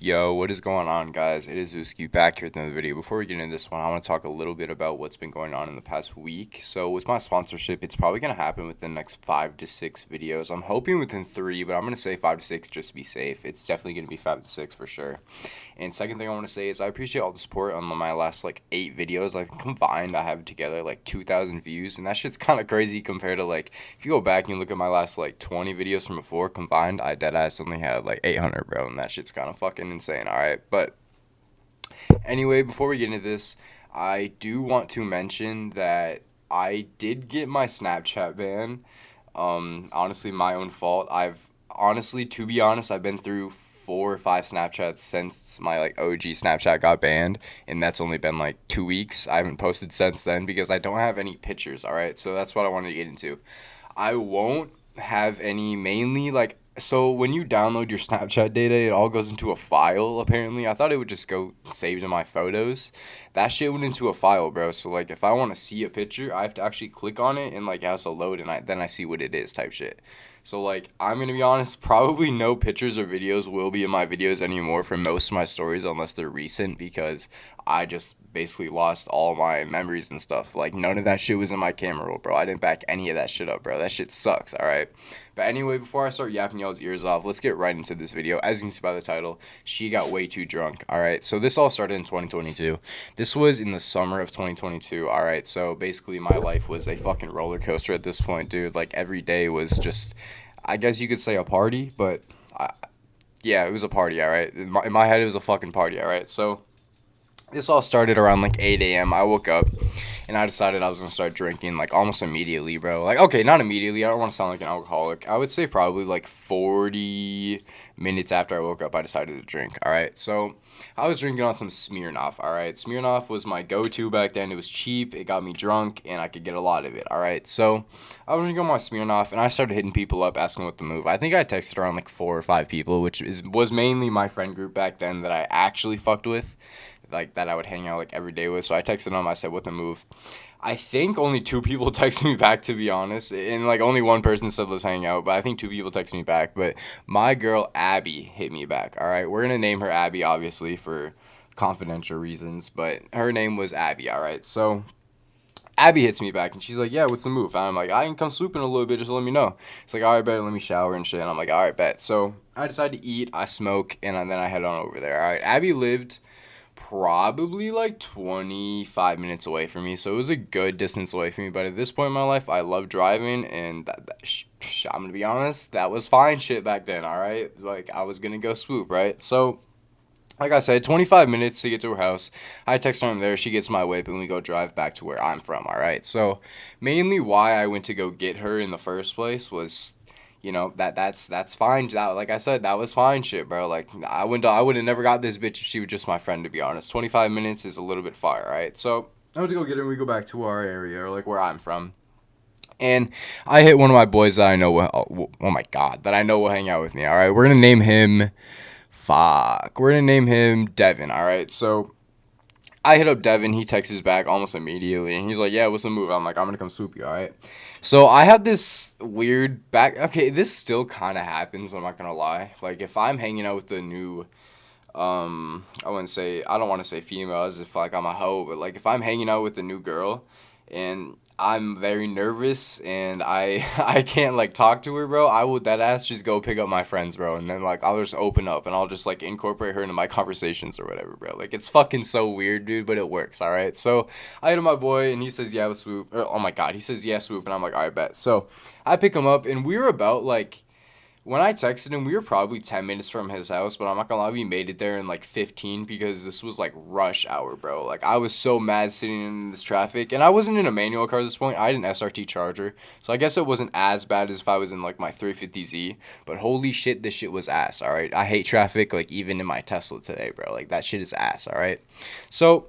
Yo, what is going on, guys? It is Uski back here with another video. Before we get into this one, I want to talk a little bit about what's been going on in the past week. So, with my sponsorship, it's probably going to happen within the next 5 to 6 videos. I'm hoping within 3, but I'm going to say 5 to 6 just to be safe. It's definitely going to be 5 to 6 for sure. And second thing I want to say is I appreciate all the support on my last like 8 videos. Like combined, I have together like 2,000 views, and that shit's kind of crazy compared to like if you go back and look at my last like 20 videos from before combined, I dead ass only had like 800, bro, and that shit's kind of fucking insane. All right, but anyway, before we get into this, I do want to mention that I did get my Snapchat ban. Honestly, my own fault. To be honest, I've been through 4 or 5 Snapchats since my like OG Snapchat got banned, and that's only been like 2 weeks. I haven't posted since then because I don't have any pictures. All right, so that's what I wanted to get into. I won't have any mainly like so when you download your Snapchat data, it all goes into a file apparently. I thought it would just go saved in my photos. That shit went into a file, bro. So like if I want to see a picture, I have to actually click on it and like it has to load and then I see what it is type shit. So like I'm going to be honest, probably no pictures or videos will be in my videos anymore for most of my stories unless they're recent because I just basically lost all my memories and stuff. Like none of that shit was in my camera roll, bro. I didn't back any of that shit up, bro. That shit sucks, all right? But anyway, before I start yapping y'all's ears off, let's get right into this video. As you can see by the title, she got way too drunk, all right? So this all started in 2022. This was in the summer of 2022, all right? So basically my life was a fucking roller coaster at this point, dude. Like every day was just, I guess you could say a party, but yeah, it was a party, all right? In my head, it was a fucking party, all right? So this all started around like 8 a.m. I woke up and I decided I was gonna start drinking like almost immediately, bro. Like, okay, not immediately. I don't want to sound like an alcoholic. I would say probably like 40 minutes after I woke up, I decided to drink. All right, so I was drinking on some Smirnoff. All right, Smirnoff was my go-to back then. It was cheap, it got me drunk, and I could get a lot of it. All right, so I was drinking my Smirnoff, and I started hitting people up, asking what the move. I think I texted around like 4 or 5 people, which was mainly my friend group back then that I actually fucked with, like that I would hang out like every day with. So I texted them. I said, "What the move?" I think only 2 people texted me back, to be honest, and like only one person said let's hang out. But I think 2 people texted me back. But my girl Abby hit me back. All right, we're gonna name her Abby, obviously for confidential reasons, but her name was Abby. All right, so Abby hits me back and she's like, "Yeah, what's the move?" And I'm like, "I can come swooping a little bit, just let me know." It's like, "All right, bet, let me shower and shit." And I'm like, "All right, bet." So I decide to eat, I smoke, and then I head on over there. All right, Abby lived probably like 25 minutes away from me, so it was a good distance away from me. But at this point in my life, I love driving, and I'm gonna be honest, that was fine shit back then. All right, like I was gonna go swoop, right? So like I said, 25 minutes to get to her house. I text her I'm there. She gets my whip, and we go drive back to where I'm from. All right. So, mainly why I went to go get her in the first place was, that's fine. Like I said, that was fine shit, bro. Like I would have never got this bitch if she was just my friend. To be honest, 25 minutes is a little bit far. All right. So I went to go get her. And we go back to our area, or like where I'm from. And I hit one of my boys that I know. Oh my god, that I know will hang out with me. All right. We're gonna name him. Fuck. We're gonna name him Devin. All right. So I hit up Devin. He texts back almost immediately, and he's like, "Yeah, what's the move?" I'm like, "I'm gonna come swoop you." All right. So I have this weird back. Okay, this still kind of happens. I'm not gonna lie. Like if I'm hanging out with the new, I don't want to say female as if like I'm a hoe, but like if I'm hanging out with a new girl, and I'm very nervous and I can't like talk to her, bro. I would that ass just go pick up my friends, bro, and then like I'll just open up and I'll just like incorporate her into my conversations or whatever, bro. Like it's fucking so weird, dude, but it works. All right. So I hit my boy and he says yeah, with swoop. Oh my god, he says yeah, swoop, and I'm like all right, bet. So I pick him up and we were about like when I texted him, we were probably 10 minutes from his house, but I'm not gonna lie, we made it there in like 15 because this was like rush hour, bro. Like, I was so mad sitting in this traffic, and I wasn't in a manual car at this point. I had an SRT Charger, so I guess it wasn't as bad as if I was in like my 350Z, but holy shit, this shit was ass, alright? I hate traffic, like, even in my Tesla today, bro. Like, that shit is ass, alright? So,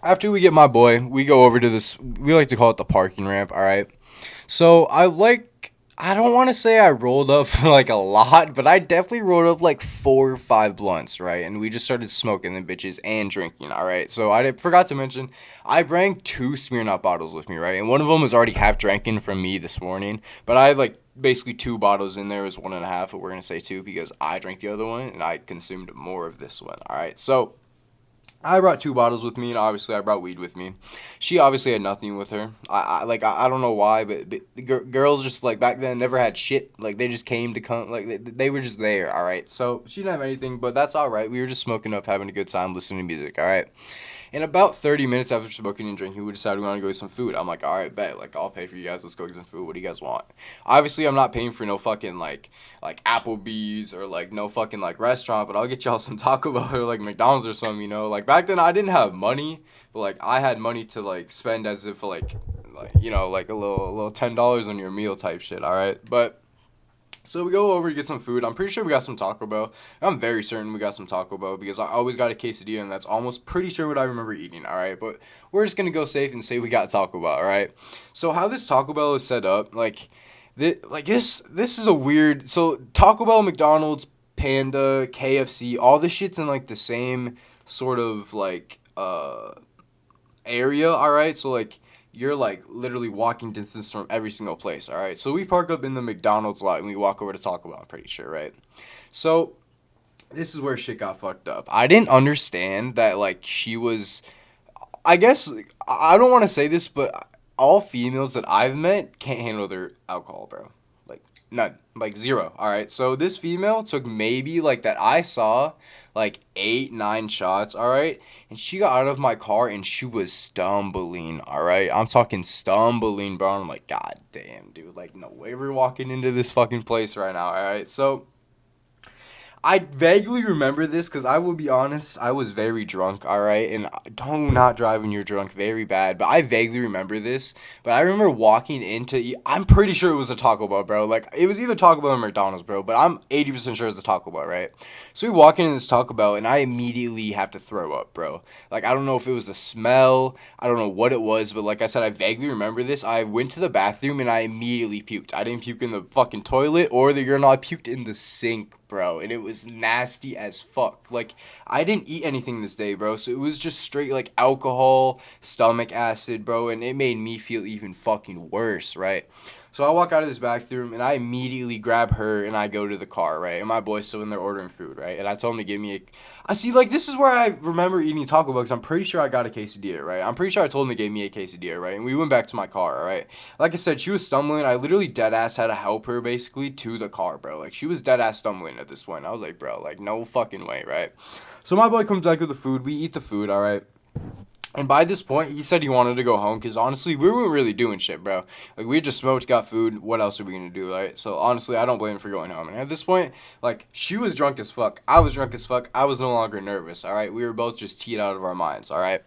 after we get my boy, we go over to this, we like to call it the parking ramp, alright? So, I don't want to say I rolled up like a lot, but I definitely rolled up like 4 or 5 blunts, right? And we just started smoking them bitches and drinking, all right? So forgot to mention, I brought 2 Smirnoff bottles with me, right? And one of them was already half drinking from me this morning, but I had like basically 2 bottles in there. It was 1.5, but we're going to say 2 because I drank the other one and I consumed more of this one, all right? So I brought 2 bottles with me, and obviously I brought weed with me. She obviously had nothing with her. I don't know why, but the girls just like back then never had shit. Like they just came to come, like they were just there. All right, so she didn't have anything, but that's all right. We were just smoking up, having a good time, listening to music. All right. And about 30 minutes after smoking and drinking, we decided we want to go get some food. I'm like, all right, bet. Like, I'll pay for you guys. Let's go get some food. What do you guys want? Obviously, I'm not paying for no fucking, like Applebee's or, like, no fucking, like, restaurant, but I'll get y'all some Taco Bell or, like, McDonald's or something, you know? Like, back then, I didn't have money, but, like, I had money to, like, spend as if, like you know, like, a little $10 on your meal type shit, all right? But so we go over to get some food. I'm pretty sure we got some Taco Bell. I'm very certain we got some Taco Bell because I always got a quesadilla, and that's almost pretty sure what I remember eating. All right, but we're just gonna go safe and say we got Taco Bell. All right. So how this Taco Bell is set up, this is a weird. So Taco Bell, McDonald's, Panda, KFC, all this shit's in like the same sort of like area, all right? So like you're like literally walking distance from every single place, all right? So we park up in the McDonald's lot and we walk over to Taco Bell, I'm pretty sure, right? So this is where shit got fucked up. I didn't understand that like she was I guess I don't want to say this, but all females that I've met can't handle their alcohol, bro. Like none, like zero. All right. So this female took maybe like that I saw like 8, 9 shots. All right, and she got out of my car and she was stumbling. All right, I'm talking stumbling, bro. I'm like, God damn, dude. Like, no way we're walking into this fucking place right now. All right, so I vaguely remember this because I will be honest, I was very drunk, all right? And don't not drive when you're drunk, very bad. But I vaguely remember this. But I remember walking into, I'm pretty sure it was a Taco Bell, bro. Like, it was either Taco Bell or McDonald's, bro. But I'm 80% sure it's a Taco Bell, right? So we walk into this Taco Bell, and I immediately have to throw up, bro. Like, I don't know if it was the smell, I don't know what it was, but like I said, I vaguely remember this. I went to the bathroom, and I immediately puked. I didn't puke in the fucking toilet or the urinal, I puked in the sink, bro, and it was nasty as fuck. Like, I didn't eat anything this day, bro, so it was just straight like alcohol, stomach acid, bro, and it made me feel even fucking worse, right? So I walk out of this bathroom and I immediately grab her and I go to the car, right? And my boy's still in there ordering food, right? And I told him to give me a. I see, like, this is where I remember eating Taco Bell because I'm pretty sure I got a quesadilla, right? I'm pretty sure I told him to give me a quesadilla, right? And we went back to my car, all right? Like I said, she was stumbling. I literally dead ass had to help her basically to the car, bro. Like, she was dead ass stumbling at this point. I was like, bro, like, no fucking way, right? So my boy comes back with the food. We eat the food, all right? And by this point, he said he wanted to go home because honestly, we weren't really doing shit, bro. Like, we just smoked, got food. What else are we gonna do, right? So honestly, I don't blame him for going home. And at this point, like, she was drunk as fuck. I was drunk as fuck. I was no longer nervous, all right? We were both just teed out of our minds, all right?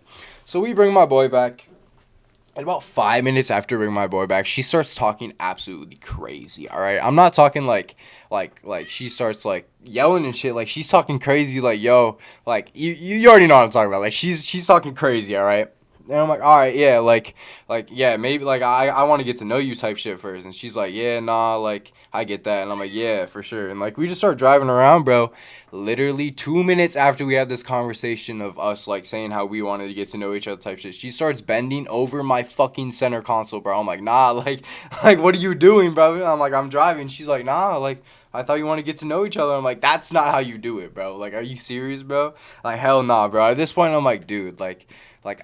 So we bring my boy back. And about 5 minutes after bringing my boy back, she starts talking absolutely crazy. All right, I'm not talking like she starts like yelling and shit. Like, she's talking crazy. Like, yo, like you already know what I'm talking about. Like, she's talking crazy. All right. And I'm like, all right, yeah, yeah, maybe, like, I want to get to know you type shit first. And she's like, yeah, nah, like, I get that. And I'm like, yeah, for sure. And, like, we just start driving around, bro. Literally 2 minutes after we had this conversation of us, like, saying how we wanted to get to know each other type shit, she starts bending over my fucking center console, bro. I'm like, nah, like, what are you doing, bro? I'm like, I'm driving. She's like, nah, like, I thought you want to get to know each other. I'm like, that's not how you do it, bro. Like, are you serious, bro? Like, hell nah, bro. At this point, I'm like, dude, like,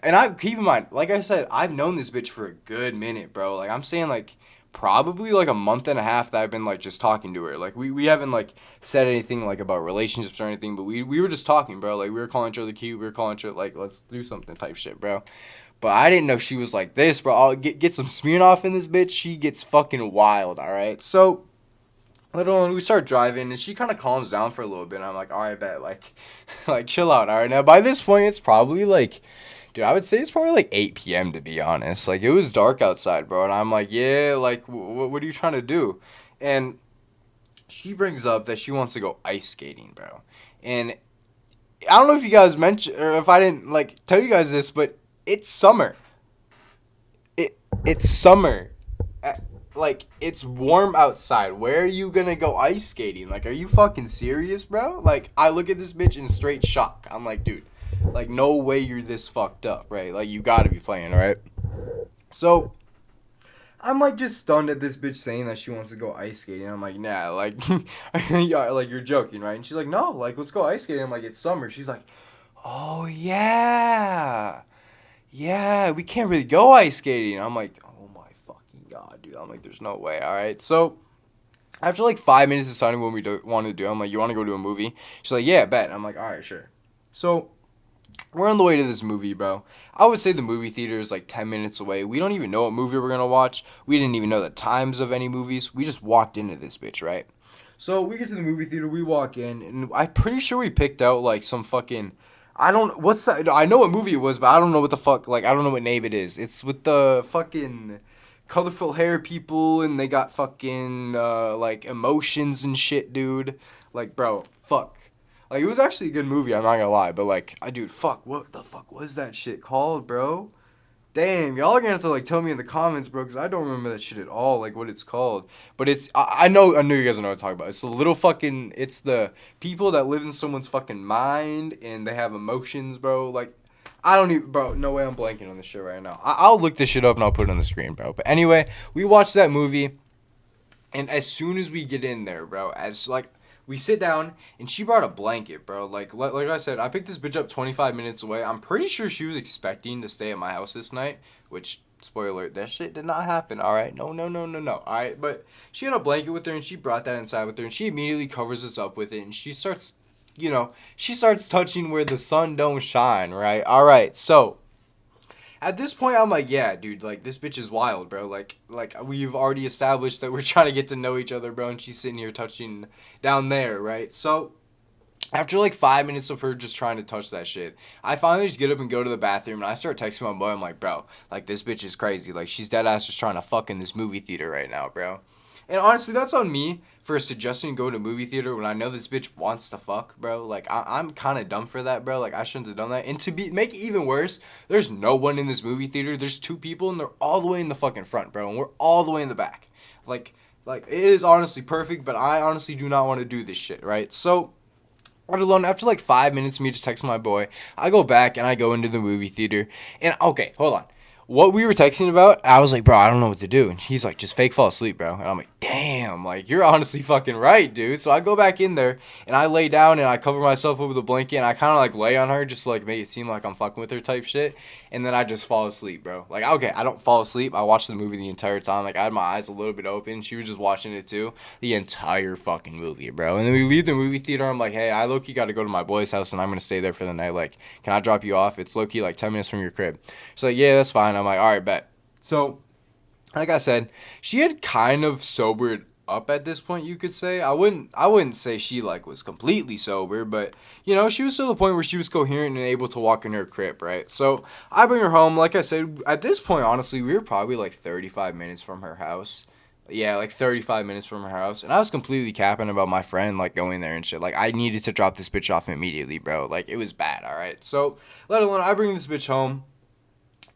and I keep in mind, like I said, I've known this bitch for a good minute, bro. Like, I'm saying, like, probably like a month and a half that I've been like just talking to her. Like, we haven't like said anything like about relationships or anything, but we were just talking, bro. Like, we were calling each other cute. We were calling each other like, let's do something type shit, bro. But I didn't know she was like this, bro. I'll get some Smirnoff in this bitch. She gets fucking wild, all right? So little and we start driving and she kind of calms down for a little bit and I'm like, all right, bet, like like chill out. All right, now by this point it's probably like, dude, I would say it's probably like 8 p.m. to be honest. Like, it was dark outside, bro, and I'm like, yeah, like, what are you trying to do? And she brings up that she wants to go ice skating, bro. And I don't know if you guys mentioned or if I didn't like tell you guys this, but it's summer. It's summer. like, it's warm outside. Where are you gonna go ice skating? Like, are you fucking serious, bro? Like, I look at this bitch in straight shock. I'm like, dude, like, no way you're this fucked up, right? Like, you gotta be playing, right? So, I'm like just stunned at this bitch saying that she wants to go ice skating. I'm like, nah, like, yeah, like you're joking, right? And she's like, no, like let's go ice skating. I'm like, it's summer. She's like, oh yeah, yeah, we can't really go ice skating. I'm like, oh my fucking god, dude. I'm like, there's no way. All right, so after like 5 minutes deciding what we want to do, I'm like, you want to go to a movie? She's like, yeah, bet. I'm like, all right, sure. So we're on the way to this movie, bro. I would say the movie theater is like 10 minutes away. We don't even know what movie we're going to watch. We didn't even know the times of any movies. We just walked into this bitch, right? So we get to the movie theater, we walk in, and I'm pretty sure we picked out like some fucking. I don't. What's that? I know what movie it was, but I don't know what the fuck. Like, I don't know what name it is. It's with the fucking colorful hair people, and they got fucking like emotions and shit, dude. Like, bro, fuck. Like, it was actually a good movie, I'm not gonna lie, but like, dude, fuck, what the fuck was that shit called, bro? Damn, y'all are gonna have to like tell me in the comments, bro, because I don't remember that shit at all, like what it's called. But it's, I know you guys know what I'm talking about. It's the little fucking, it's the people that live in someone's fucking mind and they have emotions, bro. Like, I don't even, bro, no way I'm blanking on this shit right now. I'll look this shit up and I'll put it on the screen, bro. But anyway, we watched that movie. And as soon as we get in there, bro, as like we sit down and she brought a blanket, bro. Like I said, I picked this bitch up 25 minutes away. I'm pretty sure she was expecting to stay at my house this night, which spoiler alert, that shit did not happen. All right, no, no, no, no, no. All right, but she had a blanket with her and she brought that inside with her and she immediately covers us up with it and she starts, she starts touching where the sun don't shine. Right. All right, so. At this point, I'm like, yeah, dude, like this bitch is wild, bro. Like we've already established that we're trying to get to know each other, bro, and she's sitting here touching down there, right? So after like 5 minutes of her just trying to touch that shit, I finally just get up and go to the bathroom and I start texting my boy. I'm like, bro, like this bitch is crazy. Like she's dead ass just trying to fuck in this movie theater right now, bro. And honestly, that's on me for suggesting go to a movie theater when I know this bitch wants to fuck, bro. Like I'm kind of dumb for that, bro. Like I shouldn't have done that. And to make it even worse, there's no one in this movie theater. There's two people and they're all the way in the fucking front, bro, and we're all the way in the back. Like it is honestly perfect, but I honestly do not want to do this shit, right? So alone after like 5 minutes of me just texting my boy, I go back and I go into the movie theater. And okay, hold on. What we were texting about, I was like, bro, I don't know what to do. And he's like, just fake fall asleep, bro. And I'm like, damn, like you're honestly fucking right, dude. So I go back in there and I lay down and I cover myself up with a blanket and I kind of like lay on her just to like make it seem like I'm fucking with her type shit. And then I just fall asleep, bro. Like, okay, I don't fall asleep. I watched the movie the entire time. Like I had my eyes a little bit open. She was just watching it too. The entire fucking movie, bro. And then we leave the movie theater. I'm like, hey, I low-key got to go to my boy's house and I'm going to stay there for the night. Like, can I drop you off? It's low-key like 10 minutes from your crib. She's like, yeah, that's fine. I'm like, all right, bet. So, like I said, she had kind of sobered up at this point, you could say. I wouldn't say she like was completely sober, but she was to the point where she was coherent and able to walk in her crib, right? So I bring her home. Like I said, at this point, honestly, we were probably like 35 minutes from her house. Yeah, like 35 minutes from her house. And I was completely capping about my friend like going there and shit. Like I needed to drop this bitch off immediately, bro. Like it was bad, all right? So, let alone I bring this bitch home.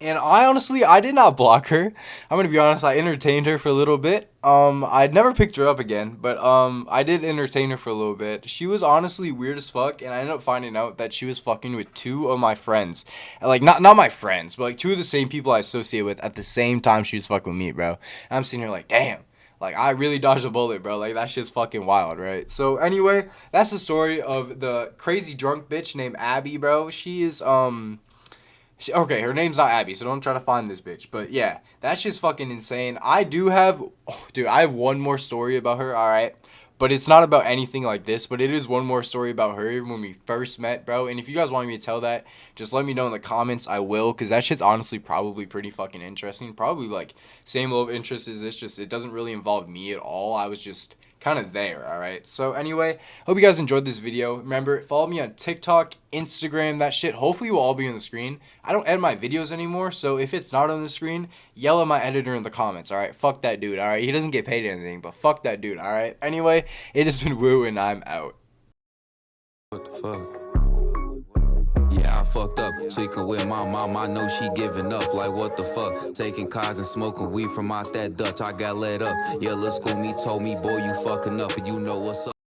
And I did not block her. I'm gonna be honest, I entertained her for a little bit. I'd never picked her up again, but I did entertain her for a little bit. She was honestly weird as fuck, and I ended up finding out that she was fucking with two of my friends. Like not my friends, but like two of the same people I associate with at the same time she was fucking with me, bro. And I'm sitting here like, damn. Like, I really dodged a bullet, bro. Like, that shit's fucking wild, right? So, anyway, that's the story of the crazy drunk bitch named Abby, bro. She is, okay, her name's not Abby, so don't try to find this bitch. But yeah, that shit's fucking insane. I have one more story about her, alright? But it's not about anything like this, but it is one more story about her when we first met, bro. And if you guys want me to tell that, just let me know in the comments. I will, because that shit's honestly probably pretty fucking interesting. Probably like same level of interest as this, just it doesn't really involve me at all. I was just kind of there, all right? So anyway, hope you guys enjoyed this video. Remember, follow me on TikTok, Instagram, that shit hopefully will all be on the screen. I don't edit my videos anymore, so if it's not on the screen, yell at my editor in the comments, all right? Fuck that dude, all right? He doesn't get paid anything, but fuck that dude, all right? Anyway, it has been Woo, and I'm out. What the fuck? Yeah, fucked up. Tweaking with my mom, I know she giving up. Like what the fuck? Taking cars and smoking weed from out that Dutch. I got let up. Yeah, little school me told me, boy, you fucking up, and you know what's up.